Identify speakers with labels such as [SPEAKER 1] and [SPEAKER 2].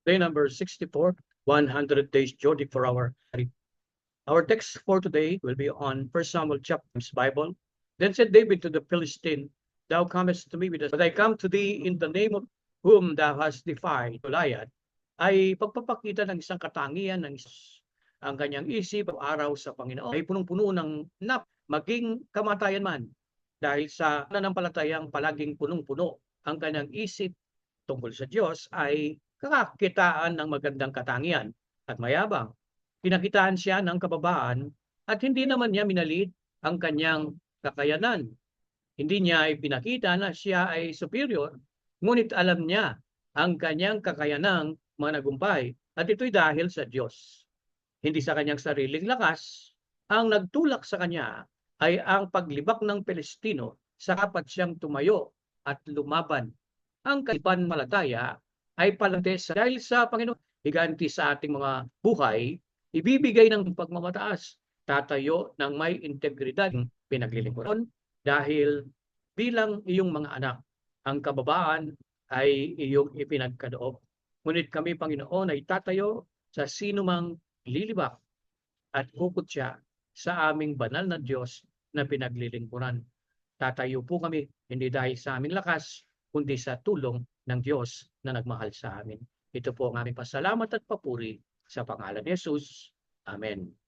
[SPEAKER 1] Day number 64, 100 days journey for our text for today will be on 1 Samuel chapter Bible. Then said David to the Philistine, Thou comest to me with us, but I come to thee in the name of whom thou hast defied Goliath, ay pagpapakita ng isang katangian ng Isus. Ang kanyang isip araw sa Panginoon ay punong-puno ng maging kamatayan man. Dahil sa nananampalatayang palaging punong-puno ang kanyang isip tungkol sa Diyos ay kakakitaan ng magandang katangian at mayabang. Pinakitaan siya ng kababaan at hindi naman niya minalit ang kanyang kakayanan. Hindi niya ipinakita na siya ay superior, ngunit alam niya ang kanyang kakayanang managumpay at ito'y dahil sa Diyos. Hindi sa kanyang sariling lakas, ang nagtulak sa kanya ay ang paglibak ng Pelestino sa kapat siyang tumayo at lumaban. Ang pananampalataya ay palantes dahil sa Panginoon, higanti sa ating mga buhay, ibibigay ng pagmamataas, tatayo ng may integridad pinaglilingkuran dahil bilang iyong mga anak, ang kababaan ay iyong ipinagkaloob. Ngunit kami, Panginoon, ay tatayo sa sinumang lilibak at hukot siya sa aming banal na Diyos na pinaglilingkuran. Tatayo po kami, hindi dahil sa aming lakas, kundi sa tulong ng Diyos na nagmahal sa amin. Ito po ang aming pasalamat at papuri sa pangalan ni Jesus. Amen.